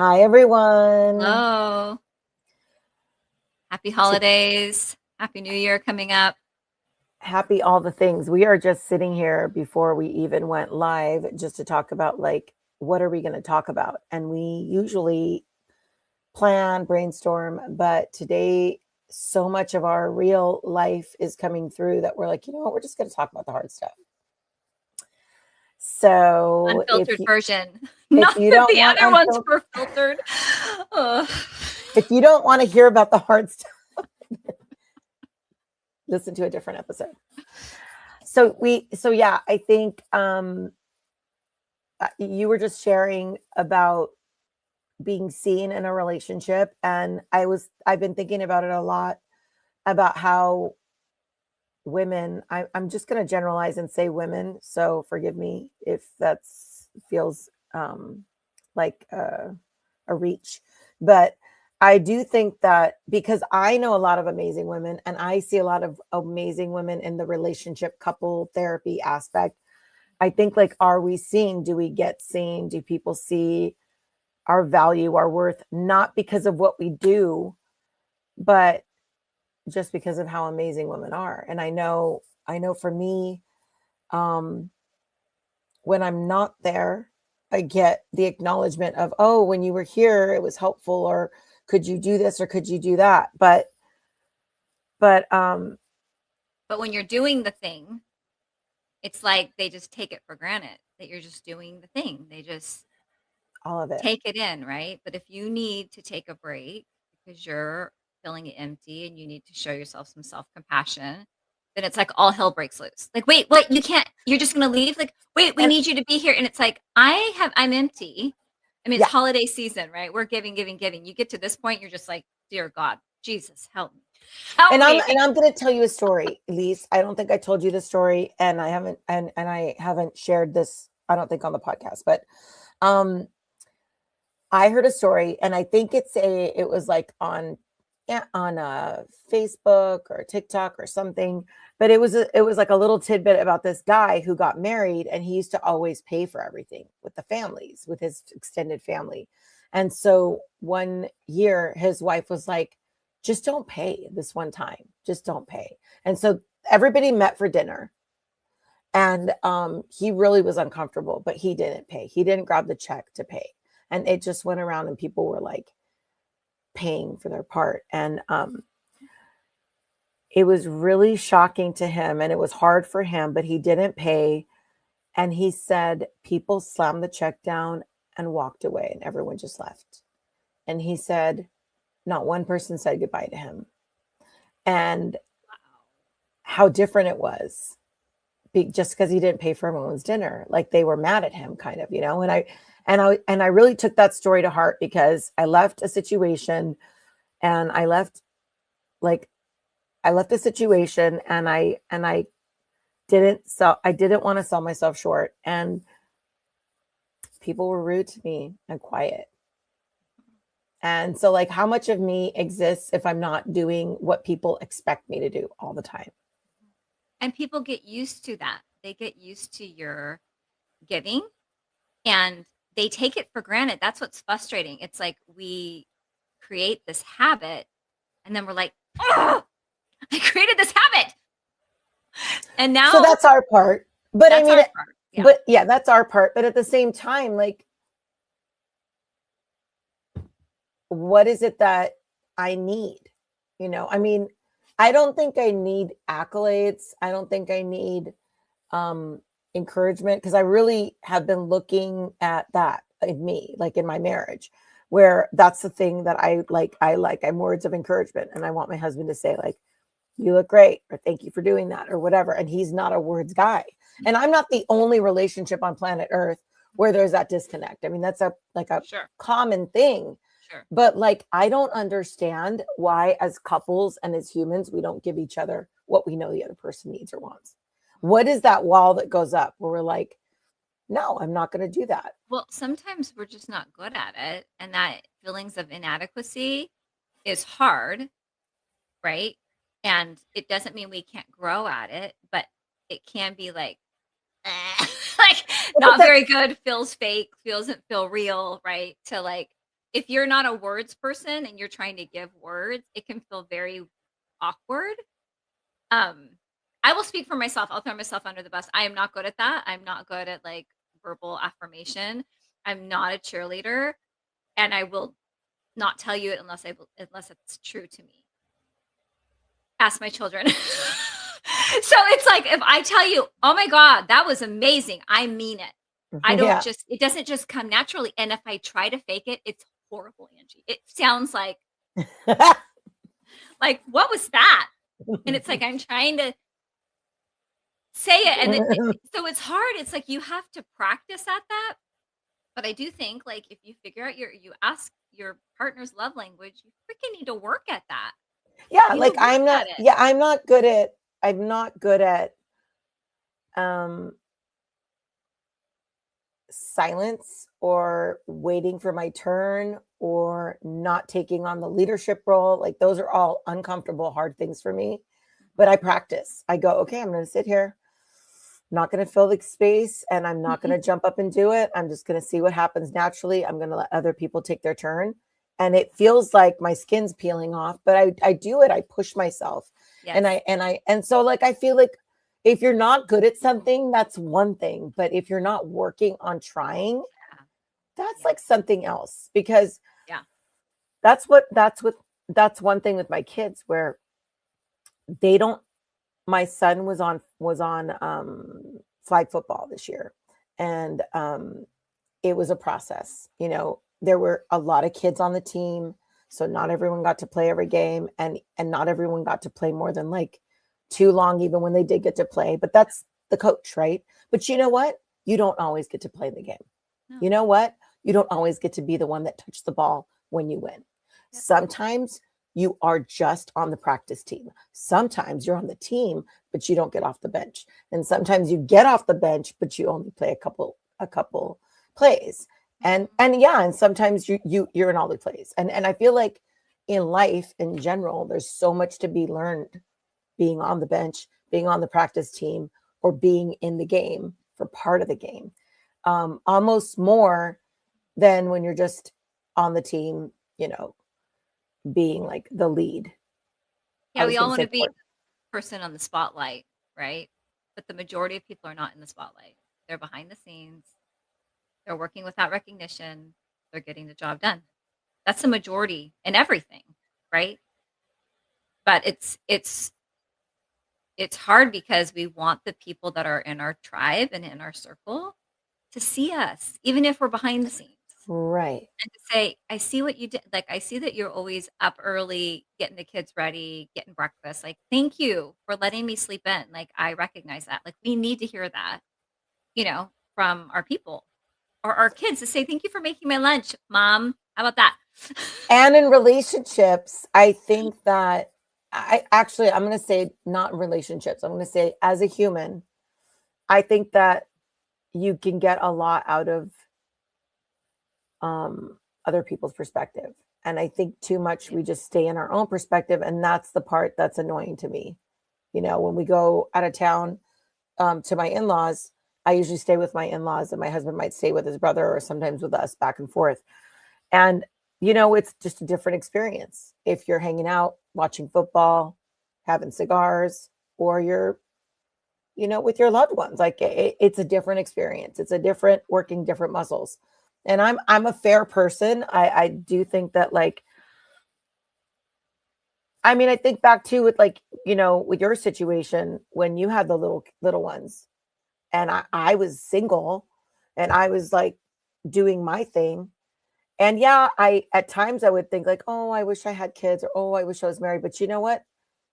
Hi, everyone. Hello. Happy To holidays. Happy New Year coming up. happy all the things. We are just sitting here before we even went live just to talk about like what are we going to talk about? And we usually plan, brainstorm, but today so much of our real life is coming through that we're like, you know what, we're just going to talk about the hard stuff. So Unfiltered version. if Not you that don't the want other ones were filtered. Ugh. if you don't want to hear about the hard stuff, listen to a different episode. So yeah, I think you were just sharing about being seen in a relationship, and I've been thinking about it a lot about how women, I'm just going to generalize and say women, so forgive me if that's feels like a reach, but I do think that because I know a lot of amazing women and I see a lot of amazing women in the relationship couple therapy aspect. I think, like, are we seen? Do we get seen? Do people see our value, our worth, not because of what we do, but just because of how amazing women are? And I know for me, um, when I'm not there, I get the acknowledgement of, oh, when you were here, it was helpful, or could you do this or could you do that? But But when you're doing the thing, it's like they just take it for granted that you're just doing the thing. They just all of it. take it in, right? But if you need to take a break because you're feeling empty and you need to show yourself some self-compassion, then it's like all hell breaks loose. Like, wait, what? You can't, you're just going to leave? Like, wait, we And need you to be here. And it's like, I'm empty. I mean, it's yeah, holiday season, right? We're giving, giving, giving. You get to this point, you're just like, dear God, Jesus, help me. and Help I'm me. and I'm going to tell you a story, Elise. I don't think I told you the story, and I haven't shared this. I don't think on the podcast, but um, I heard a story, and I think it was like on, yeah, on a Facebook or TikTok or something, but it was like a little tidbit about this guy who got married, and he used to always pay for everything with the families, with his extended family. And so one year his wife was like, just don't pay this one time. Just don't pay. And so everybody met for dinner, and he really was uncomfortable, but he didn't pay. He didn't grab the check to pay. And it just went around, and people were like paying for their part. And it was really shocking to him, and it was hard for him, but he didn't pay. And he said people slammed the check down and walked away, and everyone just left. And he said not one person said goodbye to him. And how different it was, just because he didn't pay for everyone's dinner, like they were mad at him, kind of, and I really took that story to heart, because I left a situation, and like I left the situation, and I didn't want to sell myself short, and people were rude to me and quiet. And so, like, how much of me exists if I'm not doing what people expect me to do all the time? And people get used to that. They get used to your giving and they take it for granted. That's what's frustrating. It's like we create this habit and then we're like, oh, I created this habit. And So now that's our part. But I that's mean, our part. Yeah. but yeah, that's our part. But at the same time, like, what is it that I need? I mean, I don't think I need accolades. I don't think I need um encouragement, because I really have been looking at that in me, like in my marriage, where that's the thing that I'm words of encouragement, and I want my husband to say, like, you look great, or thank you for doing that, or whatever. And he's not a words guy. And I'm not the only relationship on planet Earth where there's that disconnect. I mean, that's a Sure. common thing. Sure. But, like, I don't understand why, as couples and as humans, we don't give each other what we know the other person needs or wants. What is that wall that goes up where we're like, no, I'm not going to do that? Well, sometimes we're just not good at it. And that feelings of inadequacy is hard, right? And it doesn't mean we can't grow at it, but it can be like, like I think not that's very good, feels fake, doesn't feel real, right? To like if you're not a words person and you're trying to give words, it can feel very awkward. Um, I will speak for myself. I'll throw myself under the bus. I am not good at that. I'm not good at like verbal affirmation. I'm not a cheerleader, and I will not tell you it unless it's true to me. Ask my children. So it's like if I tell you, "Oh my god, that was amazing." I mean it. I don't Yeah. just it doesn't just come naturally, and if I try to fake it, it's horrible, Angie. It sounds like, "What was that?" And it's like I'm trying to say it, and so it's hard. It's like you have to practice at that. But I do think, like, if you figure out you ask your partner's love language, you freaking need to work at that. Yeah, You need like to work at it. I'm not good at um silence or waiting for my turn or not taking on the leadership role. Like those are all uncomfortable, hard things for me. But I practice. I go, okay, I'm going to sit here. I'm not going to fill the space and I'm not going to jump up and do it. I'm just going to see what happens naturally. I'm going to let other people take their turn. And it feels like my skin's peeling off, but I do it. I push myself. Yes. And so like I feel like if you're not good at something, that's one thing. But if you're not working on trying, Yeah. that's Yeah. like something else because Yeah. that's one thing with my kids where they don't my son was on flag football this year and it was a process. There were a lot of kids on the team, so not everyone got to play every game and not everyone got to play more than like too long even when they did get to play, but that's the coach, right? But you know what? You don't always get to play the game. No. You know what? You don't always get to be the one that touched the ball when you win. Yep. Sometimes you are just on the practice team. Sometimes you're on the team, but you don't get off the bench. And sometimes you get off the bench, but you only play a couple plays. And yeah, and sometimes you're in all the plays. And I feel like in life in general, there's so much to be learned being on the bench, being on the practice team, or being in the game for part of the game. Almost more than when you're just on the team, being like the lead. I Yeah, was we going all to want say to be the person on the spotlight, right? But the majority of people are not in the spotlight. They're behind the scenes. They're working without recognition. They're getting the job done. That's the majority in everything, right? But it's hard because we want the people that are in our tribe and in our circle to see us, even if we're behind the scenes. right. And to say, I see what you did. Like, I see that you're always up early, getting the kids ready, getting breakfast. Like, thank you for letting me sleep in. Like, I recognize that. Like, we need to hear that, from our people or our kids to say, thank you for making my lunch, mom. How about that? And in relationships, I think that I'm going to say not in relationships. I'm going to say as a human, I think that you can get a lot out of other people's perspective. And I think too much we just stay in our own perspective. And that's the part that's annoying to me. When we go out of town to my in laws, I usually stay with my in laws, and my husband might stay with his brother or sometimes with us back and forth. And, it's just a different experience if you're hanging out, watching football, having cigars, or you're, with your loved ones. Like it's a different experience. It's a different working different muscles. And I'm a fair person. I do think that like, I mean, I think back to with like, with your situation when you had the little ones and I was single and I was like doing my thing. And yeah, at times I would think like, oh, I wish I had kids or oh, I wish I was married. But you know what?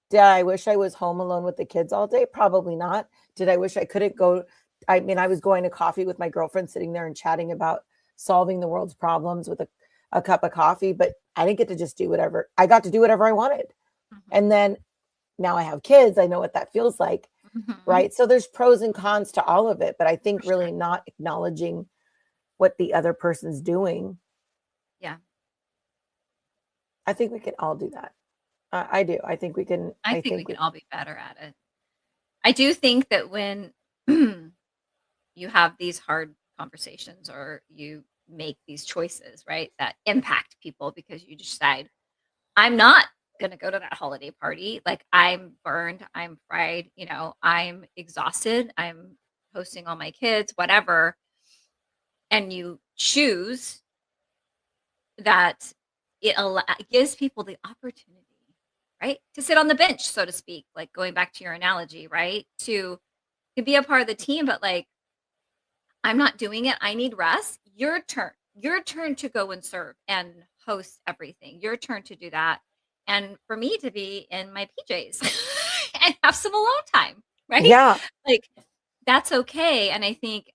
Did I wish I was home alone with the kids all day? Probably not. Did I wish I couldn't go? I mean, I was going to coffee with my girlfriend, sitting there and chatting about solving the world's problems with a cup of coffee, but I didn't get to just do whatever. I got to do whatever I wanted. And then now I have kids. I know what that feels like. Right. So there's pros and cons to all of it. But I think really not acknowledging what the other person's doing. Yeah. I think we can all do that. I do. I think we can. I think we can all be better at it. I do think that when you have these hard conversations or you make these choices, right? That impact people because you decide, I'm not going to go to that holiday party. Like, I'm burned, I'm fried, I'm exhausted, I'm hosting all my kids, whatever. And you choose that it gives people the opportunity, right? To sit on the bench, so to speak, like going back to your analogy, right? To be a part of the team, but like, I'm not doing it. I need rest. Your turn. Your turn to go and serve and host everything. Your turn to do that. And for me to be in my PJs and have some alone time, right? Yeah. Like, that's okay. And I think,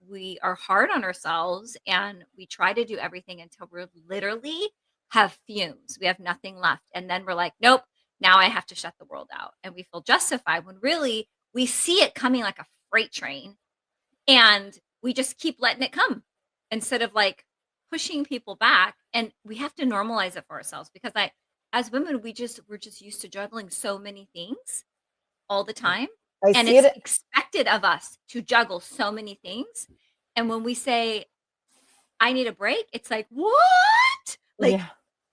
we are hard on ourselves and we try to do everything until we're literally have fumes. We have nothing left. And then we're like, nope, now I have to shut the world out. And we feel justified when really we see it coming like a freight train and we just keep letting it come instead of like pushing people back. And we have to normalize it for ourselves because as women, we're just used to juggling so many things all the time. I And see it's it. expected of us to juggle so many things. And when we say, I need a break, it's like, what? Like, Yeah.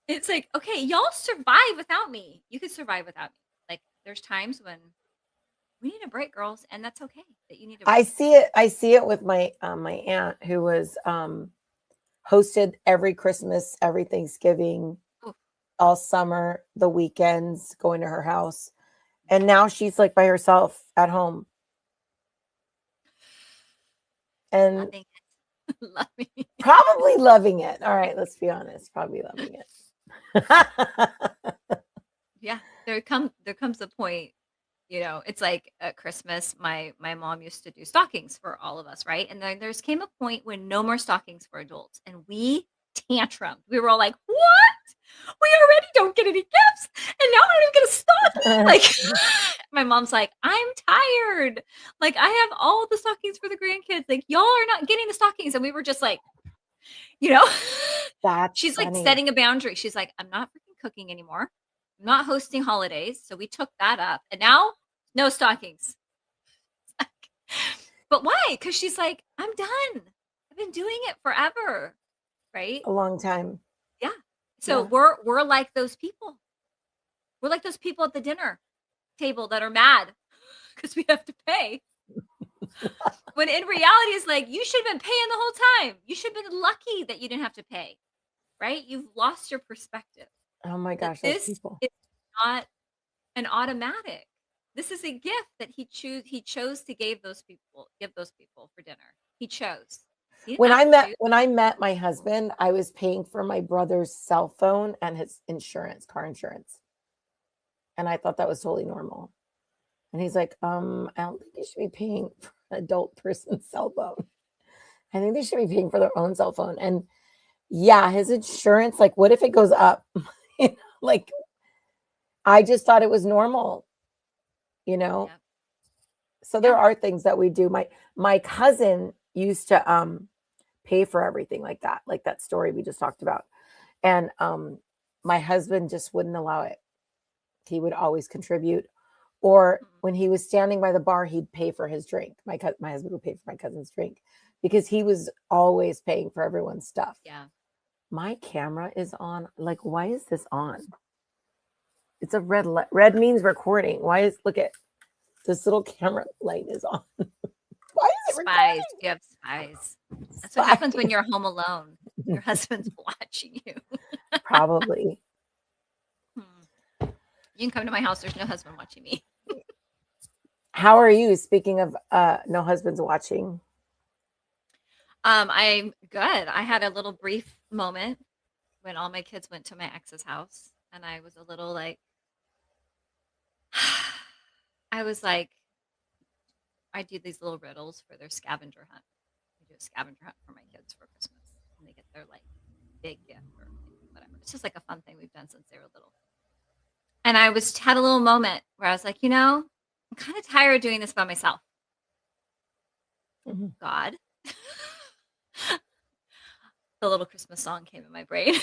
it's like, okay, y'all survive without me. You could survive without me. Like, there's times when we need a break, girls, and that's okay that you need a I break. see it. I see it with my aunt who was hosted every Christmas, every Thanksgiving, Oof. all summer, the weekends, going to her house. And now she's like by herself at home. And Loving it. Loving it. probably loving it. All right, let's be honest, probably loving it. Yeah, there comes a point, it's like at Christmas, my mom used to do stockings for all of us, right? And then there's came a point when no more stockings for adults, and we tantrumed. We were all like, "What? We already don't get any gifts, and now we're not even gonna stocking." Like, my mom's like, "I'm tired. Like, I have all the stockings for the grandkids. Like, y'all are not getting the stockings." And we were just like, you know, That's she's like funny. setting a boundary. She's like, I'm not freaking cooking anymore. I'm not hosting holidays. So we took that up. And now, no stockings. But why? Because she's like, I'm done. I've been doing it forever. Right? A long time. Yeah. So Yeah. we're like those people. We're like those people at the dinner table that are mad because we have to pay. When in reality, it's like, you should have been paying the whole time. You should have been lucky that you didn't have to pay. Right? You've lost your perspective. Oh my That gosh, those this people. is not an automatic. This is a gift that he chose to give those people for dinner. He chose. He didn't When have I to met choose. when I met my husband, I was paying for my brother's cell phone and his insurance, car insurance. And I thought that was totally normal. And he's like, I don't think you should be paying for an adult person's cell phone. I think they should be paying for their own cell phone. And yeah, his insurance, like, what if it goes up? Like, I just thought it was normal, you know? Yeah. So there Yeah. are things that we do. My cousin used to pay for everything like that story we just talked about. And my husband just wouldn't allow it. He would always contribute. Or Mhm. when he was standing by the bar, he'd pay for his drink. My husband would pay for my cousin's drink because he was always paying for everyone's stuff. Yeah. My camera is on. Like, why is this on? It's a red light. Red means recording. Why is look at this little camera light is on? Why is it Spies. You have spies. That's what happens when recording? you're home alone. Your husband's watching you. Probably. Hmm. You can come to my house. There's no husband watching me. How are you? Speaking of no husbands watching. I'm good. I had a little brief moment when all my kids went to my ex's house, and I was a little like, I was like, I do these little riddles for their scavenger hunt. I do a scavenger hunt for my kids for Christmas, and they get their like big gift or like, whatever. It's just like a fun thing we've done since they were little. And I was had a little moment where I was like, I'm kind of tired of doing this by myself. Mhm. God, the little Christmas song came in my brain.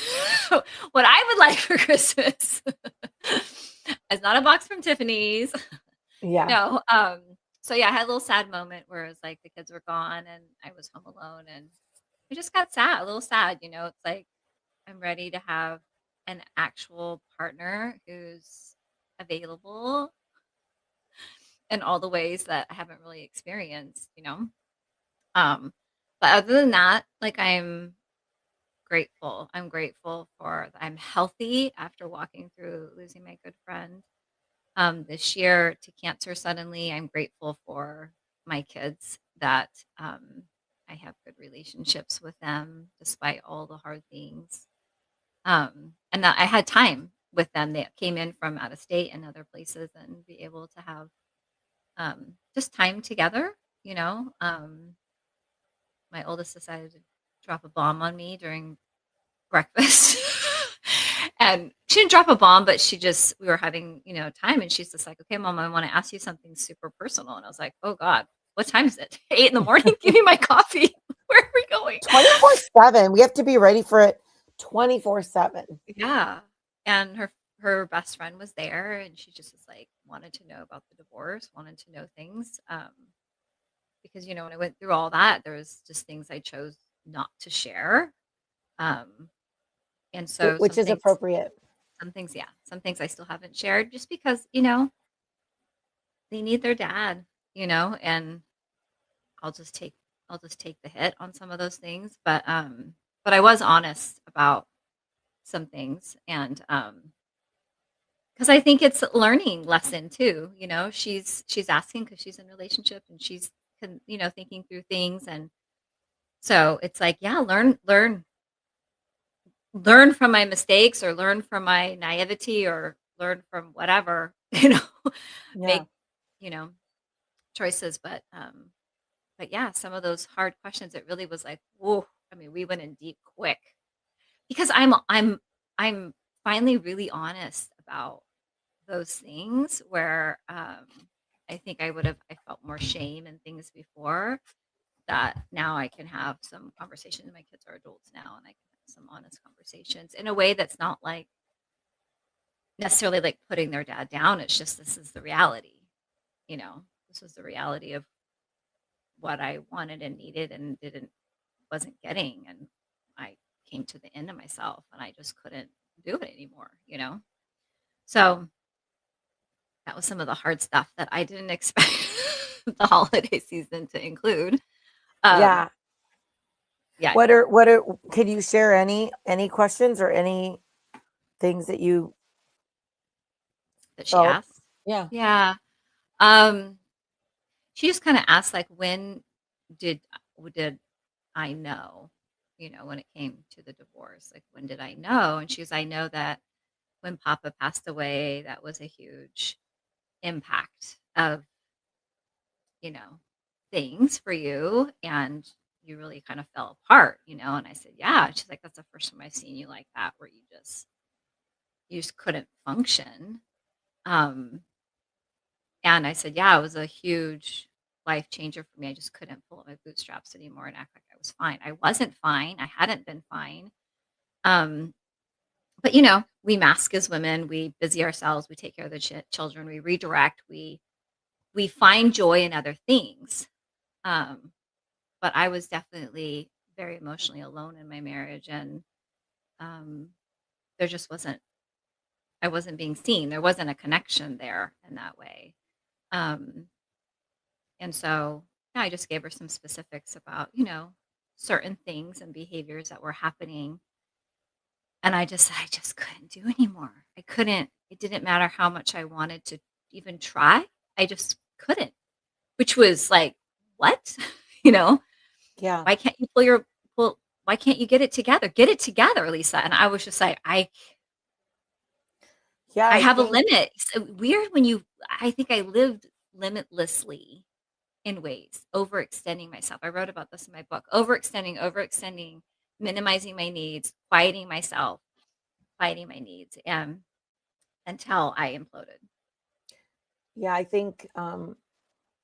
What I would like for Christmas is not a box from Tiffany's. Yeah. No. So yeah, I had a little sad moment where it was like the kids were gone and I was home alone, and I just got sad, a little sad, you know. It's like I'm ready to have an actual partner who's available in all the ways that I haven't really experienced, you know. Um, but other than that, like I'm grateful. I'm grateful for I'm healthy after walking through losing my good friend this year to cancer suddenly. I'm grateful for my kids that I have good relationships with them despite all the hard things. And that I had time with them. They came in from out of state and other places and be able to have just time together, you know. My oldest decided to drop a bomb on me during breakfast. And she didn't drop a bomb, but we were having, you know, time. And she's just like, okay, mom, I want to ask you something super personal. And I was like, oh God, what time is it? 8 in the morning? Give me my coffee. Where are we going? 24/7. We have to be ready for it 24/7. Yeah. And her best friend was there and she just was like, wanted to know about the divorce, wanted to know things. Because, you know, when I went through all that, there was just things I chose not to share. Um, and so Which is appropriate. yeah, some things I still haven't shared just because, you know, they need their dad, you know, and I'll just take I'll just take the hit on some of those things. But I was honest about some things and because I think it's a learning lesson too, you know. She's asking because she's in a relationship and she's you know, thinking through things and so it's like, yeah, learn from my mistakes or learn from my naivety or learn from whatever, you know, Yeah. make, you know, choices. But yeah, some of those hard questions, it really was like, whoa, I mean, we went in deep quick because I'm finally really honest about those things where I think I felt more shame and things before that now I can have some conversations. My kids are adults now and I can have some honest conversations in a way that's not like necessarily like putting their dad down. It's just this is the reality, you know. This was the reality of what I wanted and needed and wasn't getting and I came to the end of myself and I just couldn't do it anymore, you know. So that was some of the hard stuff that I didn't expect the holiday season to include. Um Yeah. yeah, What are could you share any questions or any things that you that she felt? asked. Yeah. Yeah. Um she just kind of asked like when did did I know, you know, when it came to the divorce, like when did I know? And she was, I know that when Papa passed away, that was a huge impact of, you know, things for you. And you really kind of fell apart, you know? And I said, yeah. And she's like, that's the first time I've seen you like that, where you just couldn't function. Um, and I said, yeah, it was a huge life changer for me. I just couldn't pull up my bootstraps anymore and act like I was fine. I wasn't fine. I hadn't been fine. Um, but you know, we mask as women, we busy ourselves, we take care of the children, we redirect, we find joy in other things. Um, but I was definitely very emotionally alone in my marriage, and um, there just wasn't. I wasn't being seen. There wasn't a connection there in that way. Um, and so, yeah, I just gave her some specifics about, you know, certain things and behaviors that were happening. And I just couldn't do anymore. I couldn't. It didn't matter how much I wanted to even try. I just couldn't, which was like, what? You know, Yeah. why can't you why can't you get it together? Get it together, Lisa. And I was just like, Yeah, I I have a think limit. It's weird when I think I lived limitlessly in ways, overextending myself. I wrote about this in my book. Overextending, minimizing my needs, quieting myself, quieting my needs. And until I imploded. yeah, I think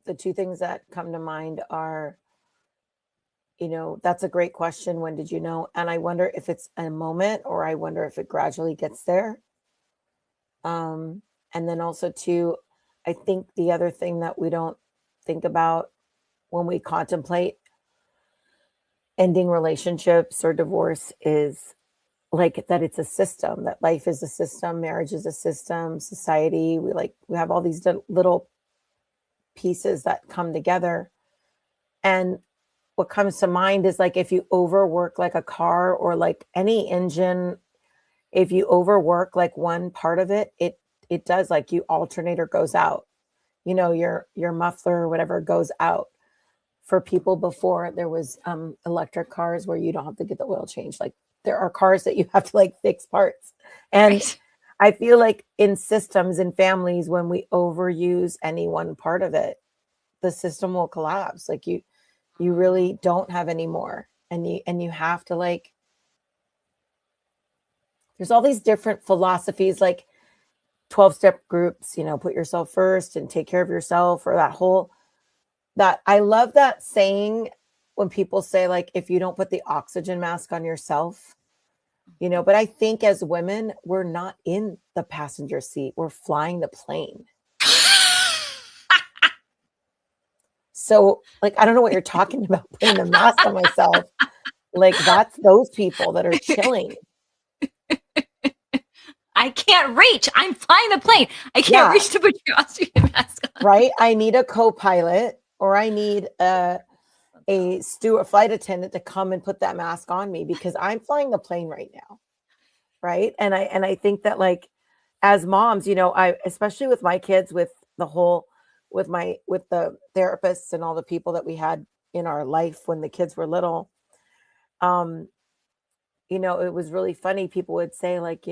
the two things that come to mind are, that's a great question. When did you know? And I wonder if it's a moment or I wonder if it gradually gets there. Um, and then also too, I think the other thing that we don't think about when we contemplate ending relationships or divorce is like that it's a system, that life is a system, marriage is a system, society, we have all these little pieces that come together. And what comes to mind is like if you overwork like a car or like any engine, if you overwork like one part of it, it does like you alternator goes out. Your muffler or whatever goes out. For people before there was electric cars where you don't have to get the oil changed. Like there are cars that you have to like fix parts. And Right. I feel like in systems and families, when we overuse any one part of it, the system will collapse. Like you Mhm. really don't have any more. And you have to like there's all these different philosophies like 12-step groups, put yourself first and take care of yourself, or that I love that saying when people say like if you don't put the oxygen mask on yourself, Mhm. but I think as women, we're not in the passenger seat, we're flying the plane. So like I don't know what you're talking about putting the mask on myself. Like that's those people that are chilling. I can't reach. I'm flying the plane. I can't Yeah, reach to put your oxygen mask on. right. I need a co-pilot or I need That's a awesome. steward, flight attendant to come and put that mask on me because I'm flying the plane right now. Right. And I think that like as moms, I especially with my kids, with the whole with the therapists and all the people that we had in our life when the kids were little, um, it was really funny. People would say, like,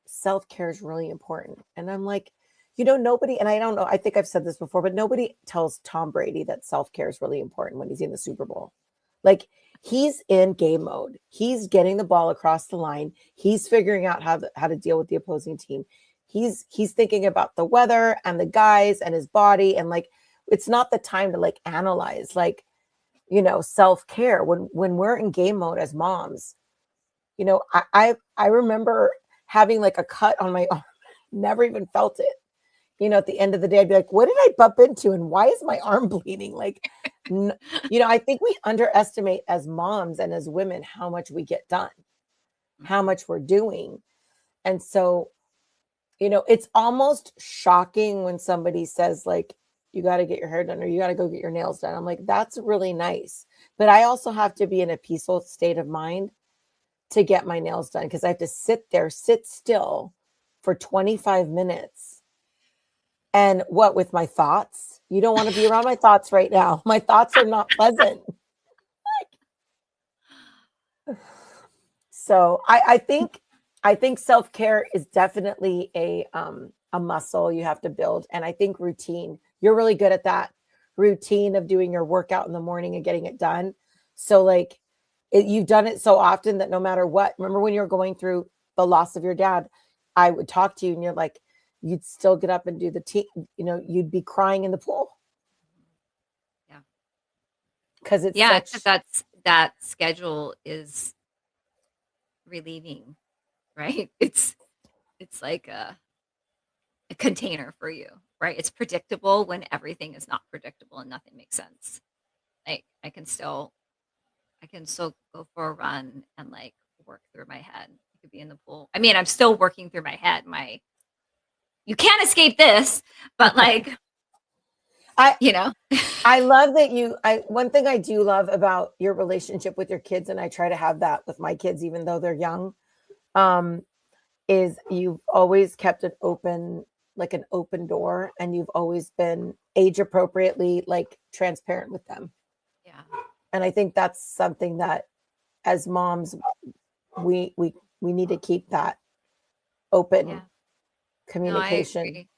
self-care is really important. And I'm like, nobody, and I don't know, I think I've said this before, but nobody tells Tom Brady that self-care is really important when he's in the Super Bowl. Like, he's in game mode. He's getting the ball across the line. He's figuring out how to deal with the opposing team. He's thinking about the weather and the guys and his body. And like, it's not the time to like analyze, like, self-care when we're in game mode as moms. I remember having like a cut on my arm, never even felt it. At the end of the day, I'd be like, what did I bump into and why is my arm bleeding? Like, n- I think we underestimate as moms and as women how much we get done, how Mhm. much we're doing. And so, it's almost shocking when somebody says, like, you got to get your hair done or you got to go get your nails done. I'm like, that's really nice. But I also have to be in a peaceful state of mind to get my nails done because I have to sit still for 25 minutes. And what with my thoughts? You don't want to be around my thoughts right now. My thoughts are not pleasant. So I think self-care is definitely a muscle you have to build. And I think routine. You're really good at that routine of doing your workout in the morning and getting it done. So like you've done it so often that no matter what, remember when you were going through the loss of your dad, I would talk to you and you're like, you'd still get up and do the you'd be crying in the pool Yeah. because it's Yeah, because such. that schedule is relieving, right? It's like a container for you, right? It's predictable when everything is not predictable and nothing makes sense. Like I can still go for a run and like work through my head. I could be in the pool. I mean, I'm still working through my head. You can't escape this, but like, I you know. I love that I one thing I do love about your relationship with your kids, and I try to have that with my kids, even though they're young, um, is you've always kept it open, like an open door, and you've always been age appropriately like transparent with them. Yeah. And I think that's something that as moms we need to keep that open Yeah. No, I communication. agree.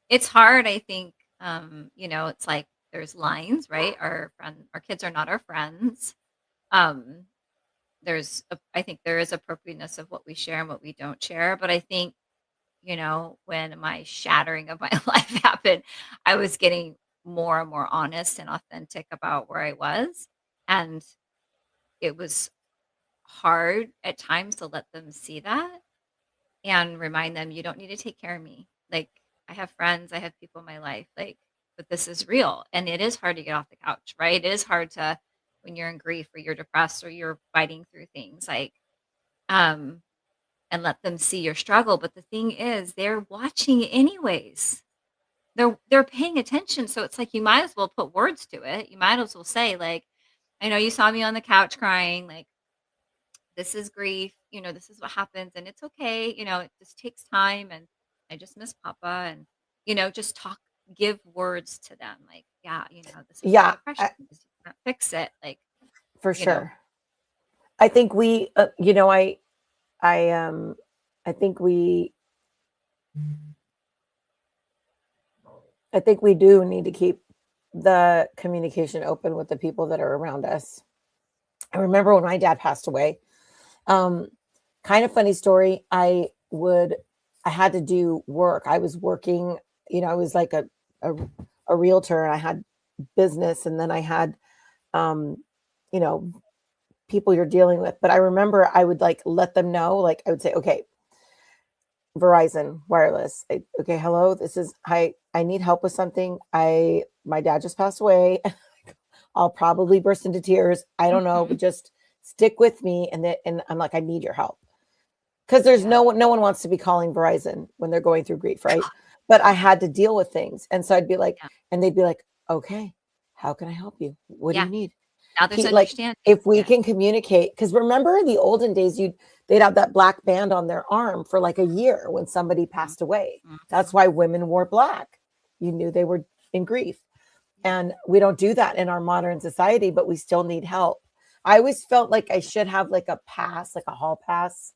It's hard, I think, it's like there's lines, right? Our kids are not our friends. Um, I think there is appropriateness of what we share and what we don't share. But I think, when my shattering of my life happened, I was getting more and more honest and authentic about where I was. And it was hard at times to let them see that and remind them, you don't need to take care of me. Like, I have friends, I have people in my life, like, but this is real. And it is hard to get off the couch, right? It is hard to when you're in grief or you're depressed or you're fighting through things, like, um, and let them see your struggle. But the thing is, they're watching anyways. They're paying attention, so it's like you might as well put words to it. You might as well say, like, "I know you saw me on the couch crying, like, this is grief, this is what happens, and it's okay, it just takes time, and I just miss papa," and, just give words to them, like, "Yeah, this is your Yeah, depression, this you can't fix it," like, for you know sure. I think we, I, I think we, I think we do need to keep the communication open with the people that are around us. I remember when my dad passed away. Um, Kind of funny story. I had to do work. I was working, I was like a, a realtor, and I had business, and then I had, um, you know, people you're dealing with. But I remember I would like let them know, like I would say, okay, Verizon Wireless. Okay, hello. This is I need help with something. My dad just passed away. I'll probably burst into tears. I don't know, Mhm. but just stick with me. And I'm like, I need your help. Because there's Yeah. no one wants to be calling Verizon when they're going through grief, right? But I had to deal with things. And so I'd be like, Yeah. and they'd be like, okay, how can I help you? What do Yeah. you need? Now there's Like, understanding. if we Yeah. can communicate, because remember the olden days, they'd have that black band on their arm for like a year when somebody Mhm. passed away. That's Mhm. why women wore black. You knew they were in grief. Yeah. And we don't do that in our modern society, but we still need help. I always felt like I should have like a pass, like a hall pass,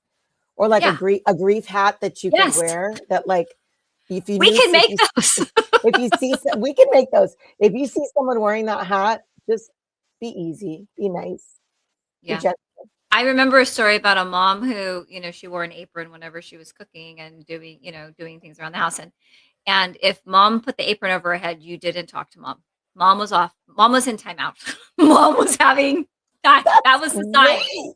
or like Yeah. a grief hat that you could Yes. wear, that like We can make those. if you see we can make those. If you see someone wearing that hat, just be easy, be nice, be Yeah. gentle. I remember a story about a mom who, she wore an apron whenever she was cooking and doing things around the house. And if mom put the apron over her head, you didn't talk to mom. Mom was off. Mom was in timeout. Mom was having that That's was the sign. great.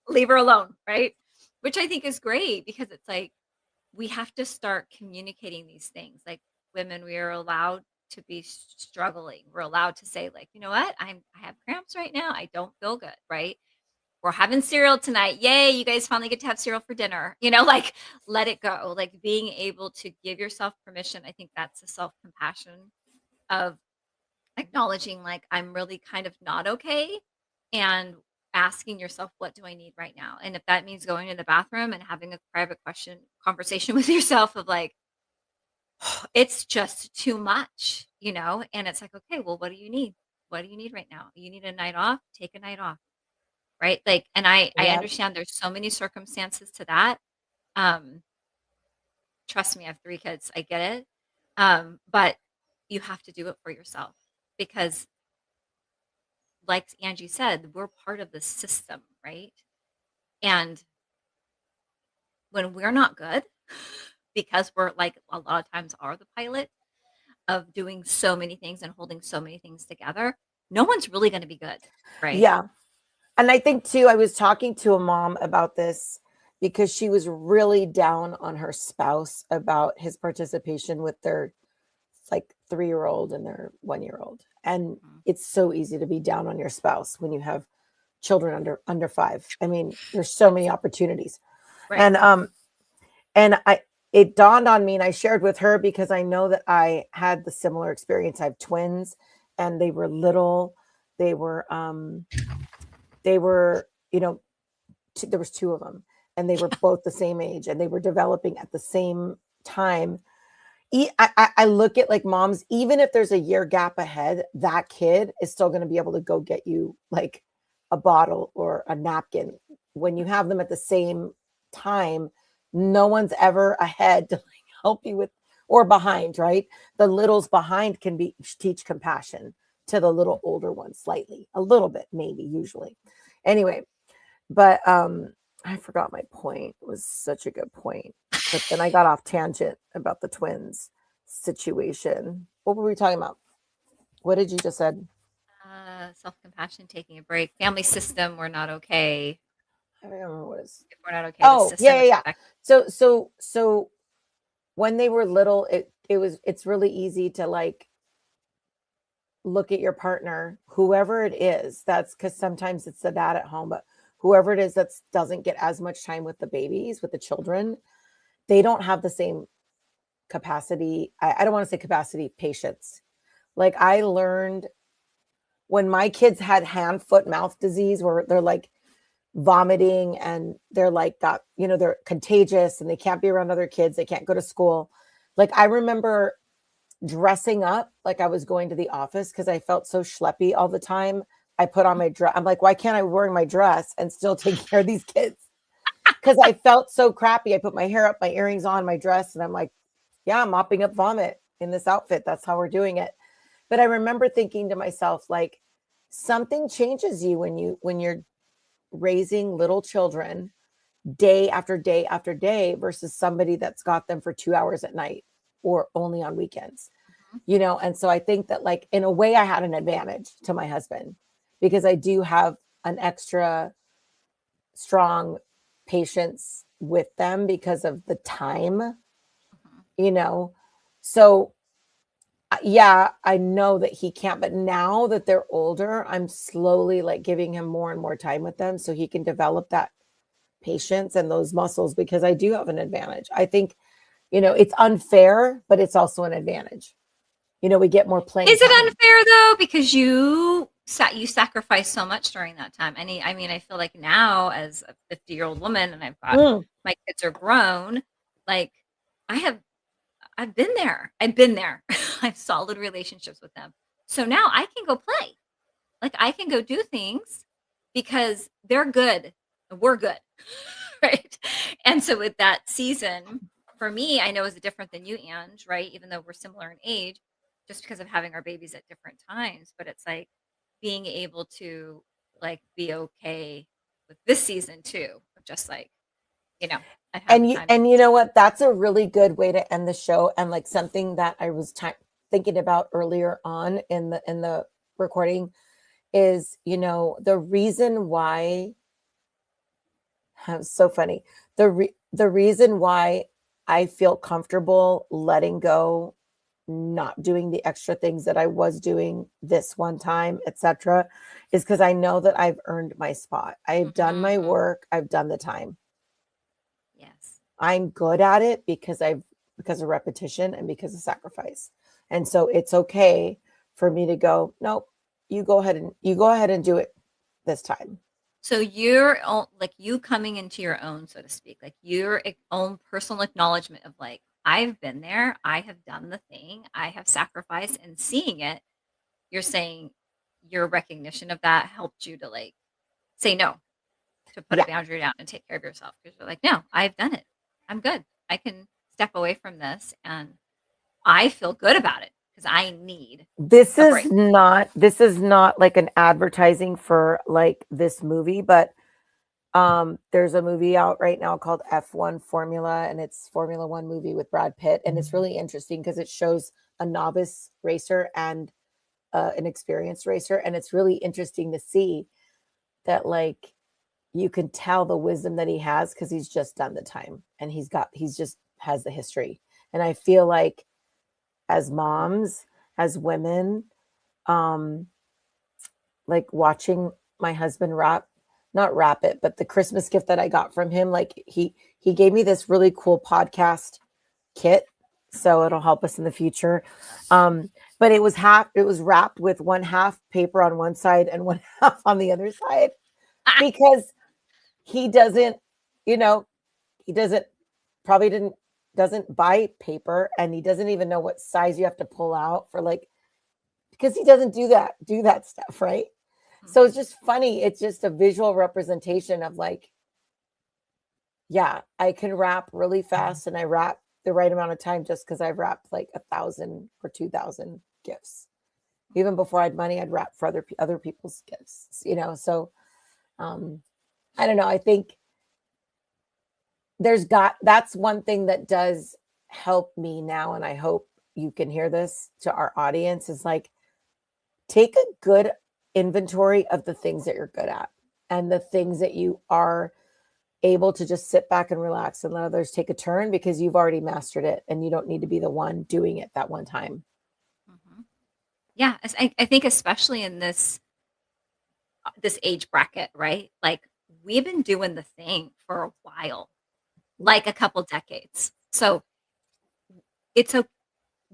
Leave her alone, right? Which I think is great because it's like we have to start communicating these things. Like women, we are allowed to be struggling. We're allowed to say, like, you know what? I have cramps right now. I don't feel good, right? We're having cereal tonight. Yay, you guys finally get to have cereal for dinner. Like let it go. Like being able to give yourself permission. I think that's the self-compassion of acknowledging like I'm really kind of not okay and asking yourself what do I need right now? And if that means going to the bathroom and having a private conversation with yourself of like it's just too much. And it's like okay, well what do you need? What do you need right now? You need a night off? Take a night off. Right? Like, and I Yeah. understand there's so many circumstances to that. Um, Trust me, I have 3 kids. I get it. But you have to do it for yourself because like Angie said, we're part of the system, right? And when we're not good, because we're like a lot of times are the pilot of doing so many things and holding so many things together, no one's really going to be good, right? Yeah. And I think too, I was talking to a mom about this because she was really down on her spouse about his participation with their like 3-year old and their 1-year old. And Mhm. it's so easy to be down on your spouse when you have children under 5. I mean, there's so many Yes. opportunities. Right. And I it dawned on me, and I shared with her because I know that I had the similar experience. I have twins, and they were little. They were they were, there was 2 of them, and they were both the same age, and they were developing at the same time. I look at like moms, even if there's a year gap ahead, that kid is still going to be able to go get you like a bottle or a napkin. When you have them at the same time, no one's ever ahead to like help you with or behind, right? The littles behind can be teach compassion to the little older ones slightly, a little bit, maybe, usually. Anyway, but I forgot my point. It was such a good point. But then I got off tangent about the twins situation. What were we talking about? What did you just said? Self-compassion, taking a break, family system, we're not okay. I don't remember what it was. If we're not okay, the Oh, yeah, system yeah, is yeah. affected. So when they were little, it's really easy to like look at your partner, whoever it is, that's because sometimes it's the dad at home, but whoever it is that doesn't get as much time with the babies, with the children, they don't have the same capacity. I don't want to say capacity, patience. Like I learned when my kids had hand, foot, mouth disease, where they're like vomiting and they're like got, they're contagious and they can't be around other kids. They can't go to school. Like I remember dressing up like I was going to the office because I felt so schleppy all the time. I put on my dress. I'm like, why can't I wear my dress and still take care of these kids? Because I felt so crappy. I put my hair up, my earrings on, my dress, and I'm like, yeah, I'm mopping up vomit in this outfit. That's how we're doing it. But I remember thinking to myself, like, something changes you when you're raising little children day after day after day versus somebody that's got them for 2 hours at night or only on weekends. And so I think that, like, in a way I had an advantage to my husband because I do have an extra strong patience with them because of the time, you know. So yeah, I know that he can't, but now that they're older, I'm slowly like giving him more and more time with them so he can develop that patience and those muscles because I do have an advantage. I think, it's unfair, but it's also an advantage. We get more playing Is it time. unfair though? Because you sacrifice so much during that time. I mean, I feel like now as a 50-year-old woman and my kids are grown, like I've been there. I've been there. I have solid relationships with them. So now I can go play. Like I can go do things because they're good and we're good. Right. And so with that season, for me, I know is different than you, Ange, right? Even though we're similar in age, just because of having our babies at different times. But it's like being able to like be okay with this season too. Of just like, I've had And the you time. and you know what? That's a really good way to end the show. And like something that I was thinking about earlier on in the recording is, the reason why it's so funny. The reason why I feel comfortable letting go, not doing the extra things that I was doing this one time, etc., is because I know that I've earned my spot. I've done my Mhm. work. I've done the time. Yes. I'm good at it because of repetition and because of sacrifice. And so it's okay for me to go, nope, you go ahead and do it this time. So you're like you coming into your own, so to speak, like your own personal acknowledgement of like, I've been there, I have done the thing, I have sacrificed and seeing it. You're saying your recognition of that helped you to like say no, to put a Yeah. boundary down and take care of yourself because you're like, no, I've done it. I'm good. I can step away from this and I feel good about it because I need a break. This is not like an advertising for like this movie, but there's a movie out right now called F1 Formula, and it's Formula One movie with Brad Pitt, and it's really interesting because it shows a novice racer and an experienced racer, and it's really interesting to see that like you can tell the wisdom that he has because he's just done the time and he's just has the history. And I feel like as moms, as women, um, like watching my husband not wrap it, but the Christmas gift that I got from him, like he gave me this really cool podcast kit. So it'll help us in the future. But it was wrapped with one half paper on one side and one half on the other side because he doesn't, you know, he doesn't probably didn't doesn't buy paper and he doesn't even know what size you have to pull out for like because he doesn't do that stuff, right? So it's just funny. It's just a visual representation of like, yeah, I can wrap really fast and I wrap the right amount of time just because I've wrapped like 1,000 or 2,000 gifts. Even before I had money, I'd wrap for other people's gifts. So um, I don't know. I think that's one thing that does help me now. And I hope you can hear this to our audience is like, take a good inventory of the things that you're good at and the things that you are able to just sit back and relax and let others take a turn because you've already mastered it and you don't need to be the one doing it that one time. Mhm. Yeah, I think especially in this age bracket, right? Like, we've been doing the thing for a while, like a couple decades. So it's a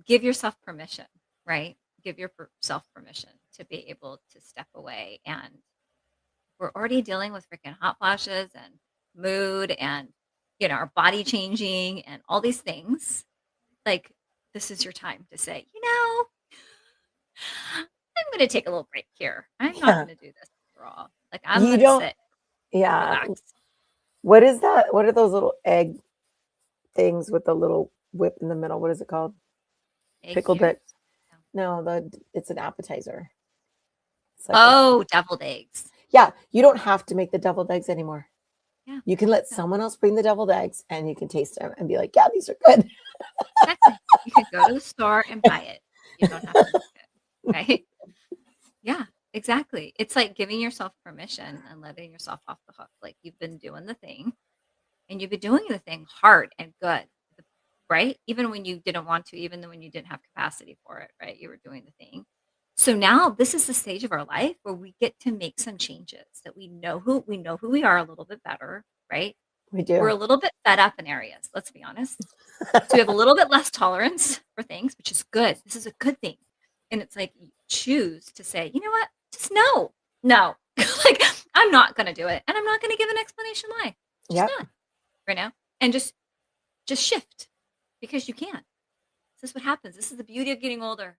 give yourself permission, right? Give yourself permission to be able to step away. And we're already dealing with freaking hot flashes and mood and, our body changing and all these things. Like, this is your time to say, I'm going to take a little break here. I'm not Yeah. going to do this for all. Like, I'm You going to don't, sit, yeah. relax. What is that? What are those little egg things with the little whip in the middle? What is it called? Egg Pickled it. Harris? No. No, it's an appetizer. It's like a, Oh, deviled eggs. yeah, you don't have to make the deviled eggs anymore. Yeah. You can let No, someone else bring the deviled eggs and you can taste them and be like, yeah, these are good. exactly. You could go to the store and buy it. You don't have to make it, right? Yeah, exactly. It's like giving yourself permission and letting yourself off the hook. Like, you've been doing the thing and you've been doing the thing hard and good, right? Even when you didn't want to, even when you didn't have capacity for it, right? You were doing the thing. So now this is the stage of our life where we get to make some changes that we know who we are a little bit better, right? We We're do. a little bit fed up in areas, let's be honest. So we have a little bit less tolerance for things, which is good. This is a good thing. And it's like you choose to say, you know what? Just no. No. Like, I'm not gonna do it. And I'm not gonna give an explanation why. Just Yep. not right now. And just shift because you can. This is what happens. This is the beauty of getting older.